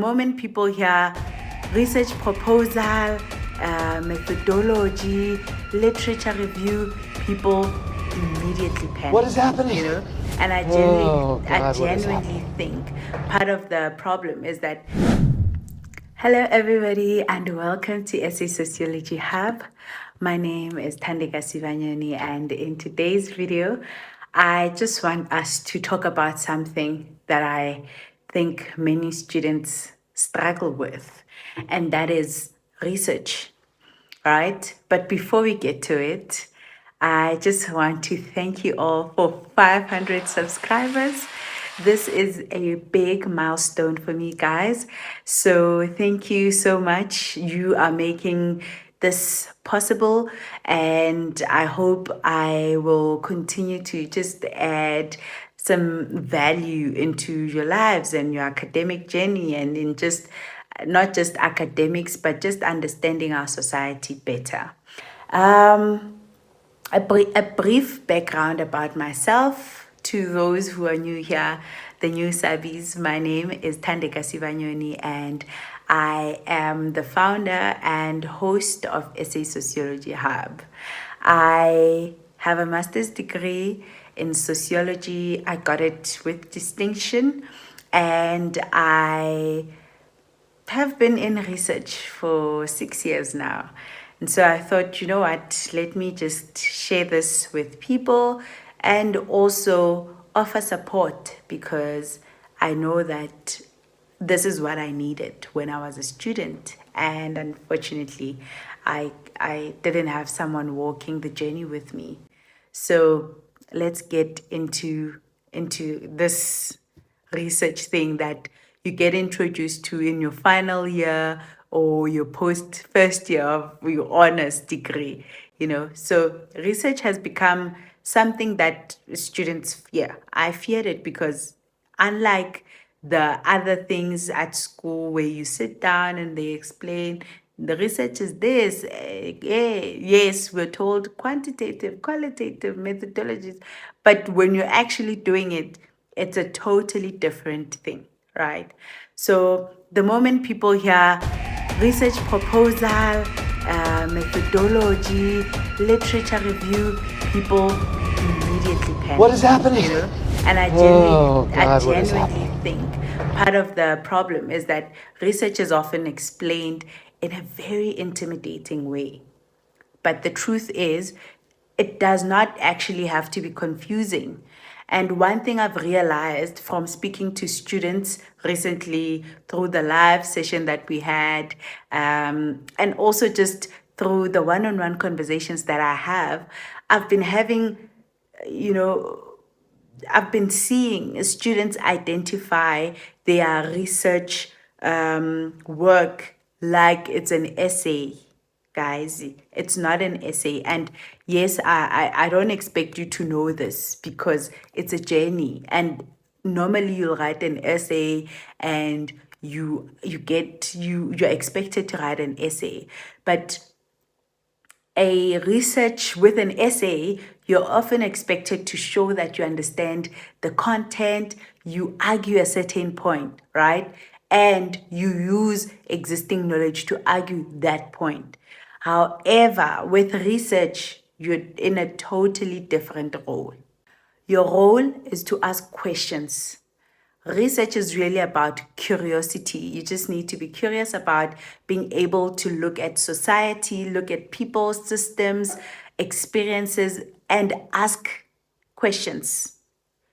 The moment people hear research proposal, methodology, literature review, people immediately panic. What is happening? And I genuinely think part of the problem is that. Hello, everybody, and welcome to SA Sociology Hub. My name is Thandeka Sivanyoni, and in today's video, I just want us to talk about something that I think many students struggle with, and that is research, right? But before we get to it, I just want to thank you all for 500 subscribers. This is a big milestone for me, guys. So thank you so much. You are making this possible, and I hope I will continue to just add some value into your lives and your academic journey, and in just not just academics, but just understanding our society better. A brief background about myself to those who are new here, the new Sabis. My name is Thandeka Sivanyoni, and I am the founder and host of SA Sociology Hub. I have a master's degree in sociology. I got it with distinction, and I have been in research for 6 years now. And so I thought, you know what, let me just share this with people and also offer support, because I know that this is what I needed when I was a student. And unfortunately, I didn't have someone walking the journey with me. So let's get into this research thing that you get introduced to in your final year or your first year of your honors degree. So research has become something that students fear. I feared it because, unlike the other things at school where you sit down and they explain, the research is this, yes, we're told quantitative, qualitative methodologies, but when you're actually doing it, it's a totally different thing, right? So the moment people hear research proposal, methodology, literature review, people immediately panic. What is happening? And I genuinely think part of the problem is that research is often explained in a very intimidating way. But the truth is, it does not actually have to be confusing. And one thing I've realized from speaking to students recently through the live session that we had, and also just through the one on one conversations that I have, I've been having, I've been seeing students identify their research work like it's an essay. Guys, it's not an essay. And yes, I don't expect you to know this because it's a journey. And normally you'll write an essay and you're expected to write an essay. But a research with an essay, you're often expected to show that you understand the content, you argue a certain point, right? And you use existing knowledge to argue that point. However, with research, you're in a totally different role. Your role is to ask questions. Research is really about curiosity. You just need to be curious about being able to look at society, look at people, systems, experiences, and ask questions.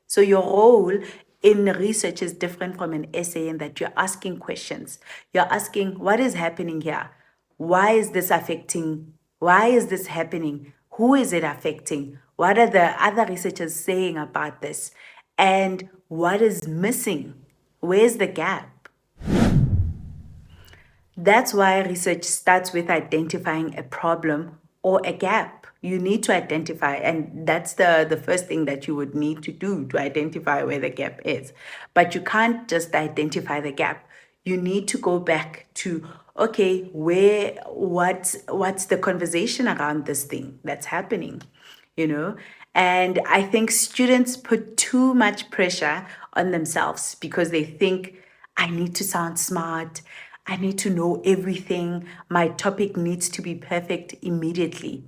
So your role in research is different from an essay in that you're asking questions. You're asking, what is happening here? Why is this affecting? Why is this happening? Who is it affecting? What are the other researchers saying about this? And what is missing? Where's the gap? That's why research starts with identifying a problem or a gap. You need to identify, and that's the first thing that you would need to do to identify where the gap is. But you can't just identify the gap. You need to go back to, okay, what's the conversation around this thing that's happening? And I think students put too much pressure on themselves because they think, I need to sound smart. I need to know everything. My topic needs to be perfect immediately.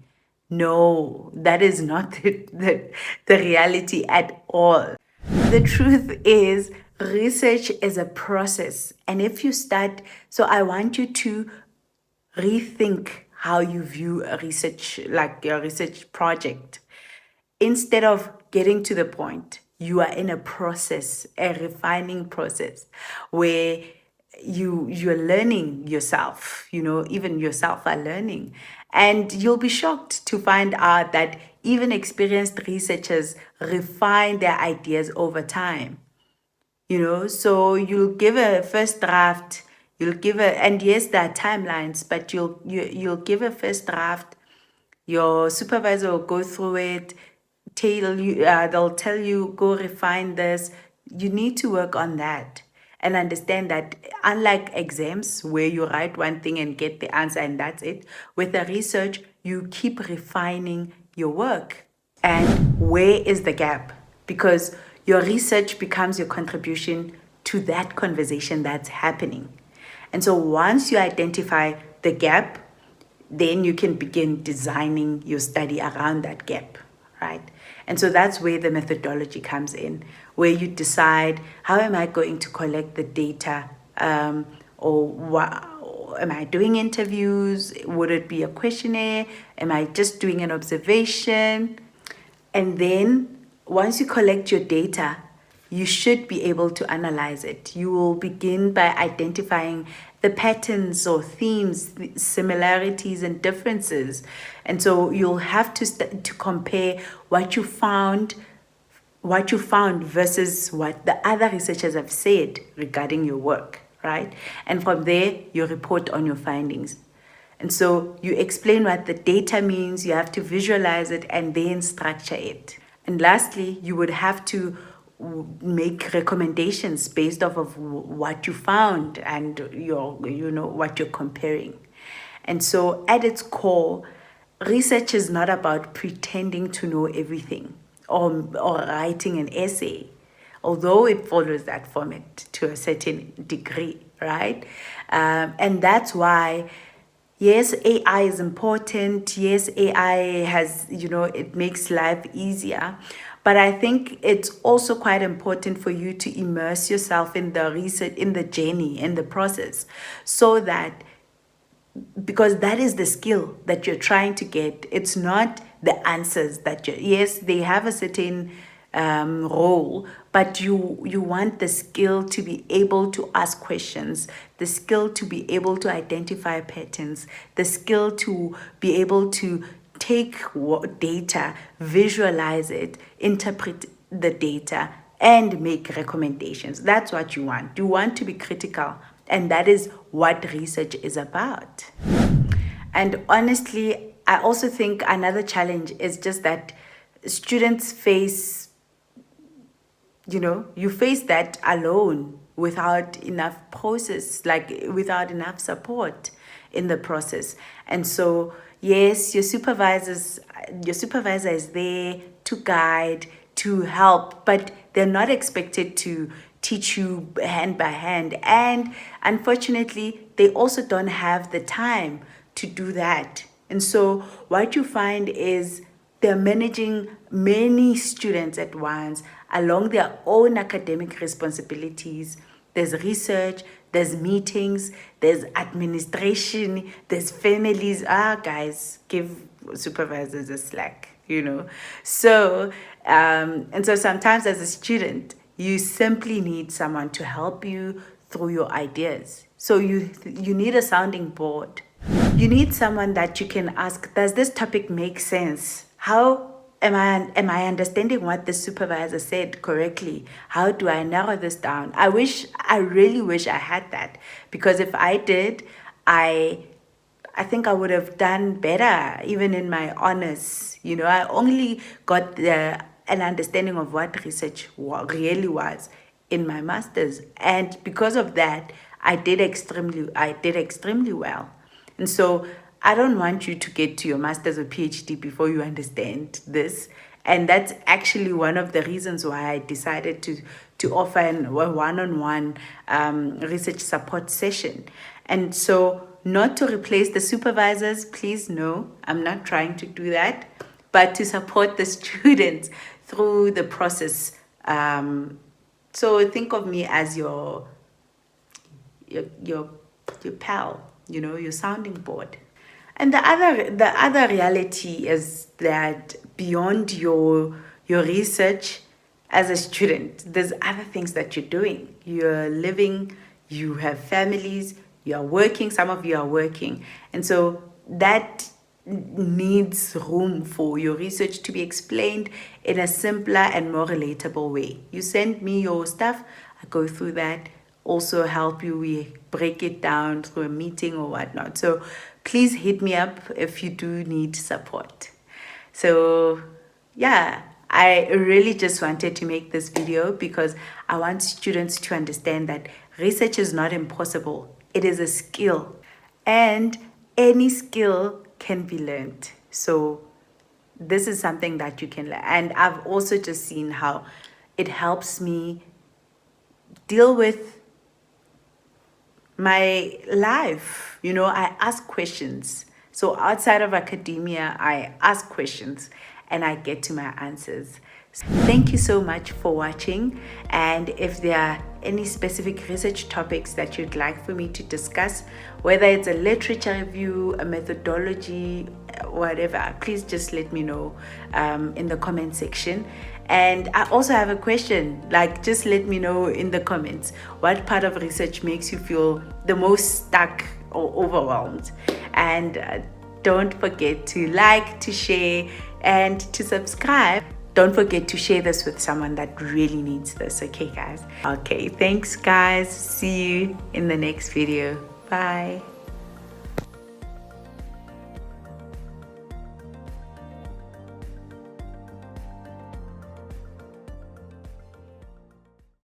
No, that is not the reality at all. The truth is, research is a process. And if you start, so I want you to rethink how you view a research, like your research project. Instead of getting to the point, you are in a process, a refining process where you're learning yourself, even yourself are learning. And you'll be shocked to find out that even experienced researchers refine their ideas over time. So you'll give a first draft, and yes, there are timelines, but you'll give a first draft. Your supervisor will go through it, they'll tell you, go refine this. You need to work on that and understand that, unlike exams where you write one thing and get the answer and that's it, with the research, you keep refining your work. And where is the gap? Because your research becomes your contribution to that conversation that's happening. And so once you identify the gap, then you can begin designing your study around that gap, right? And so that's where the methodology comes in, where you decide, how am I going to collect the data? Or what, am I doing interviews? Would it be a questionnaire? Am I just doing an observation? And then once you collect your data, you should be able to analyze it. You will begin by identifying the patterns or themes, the similarities and differences. And so you'll have to compare what you found versus what the other researchers have said regarding your work, right? And from there, you report on your findings. And so you explain what the data means, you have to visualize it and then structure it. And lastly, you would have to make recommendations based off of what you found and what you're comparing. And so at its core, research is not about pretending to know everything or writing an essay, although it follows that format to a certain degree, right? And that's why, yes, AI is important. Yes, AI has, it makes life easier. But I think it's also quite important for you to immerse yourself in the research, in the journey, in the process, so that, because that is the skill that you're trying to get. It's not the answers yes, they have a certain role, but you want the skill to be able to ask questions, the skill to be able to identify patterns, the skill to be able to take data, visualize it, interpret the data, and make recommendations. That's what you want. You want to be critical, and that is what research is about. And honestly, I also think another challenge is just that students face, you face that alone without enough process, like without enough support in the process. And so, yes, your supervisor is there to guide, to help, but they're not expected to teach you hand by hand. And unfortunately, they also don't have the time to do that. And so what you find is they're managing many students at once along their own academic responsibilities. There's research, there's meetings, there's administration, there's families. Guys, give supervisors a slack. So, and so sometimes as a student, you simply need someone to help you through your ideas. So you need a sounding board. You need someone that you can ask, does this topic make sense? How am I understanding what the supervisor said correctly? How do I narrow this down? I really wish I had that, because if I did, I think I would have done better even in my honors. I only got an understanding of what research really was in my master's, and because of that, I did extremely well. And so I don't want you to get to your master's or PhD before you understand this. And that's actually one of the reasons why I decided to offer a one-on-one research support session. And so, not to replace the supervisors, please, no, I'm not trying to do that, but to support the students through the process. So think of me as your pal, your sounding board. And the other reality is that beyond your research as a student, there's other things that you're doing. You're living, you have families, you are working, some of you are working. And so that needs room for your research to be explained in a simpler and more relatable way. You send me your stuff, I go through that, also help you, we break it down through a meeting or whatnot. So please hit me up if you do need support. So yeah, I really just wanted to make this video because I want students to understand that research is not impossible. It is a skill, and any skill can be learned. So this is something that you can learn. And I've also just seen how it helps me deal with my life. I ask questions. So outside of academia, I ask questions and I get to my answers. Thank you so much for watching. And if there are any specific research topics that you'd like for me to discuss, whether it's a literature review, a methodology, whatever, please just let me know in the comment section. And I also have a question, just let me know in the comments what part of research makes you feel the most stuck or overwhelmed. And don't forget to like, to share, and to subscribe. Don't forget to share this with someone that really needs this, okay guys? Okay, thanks guys. See you in the next video. Bye.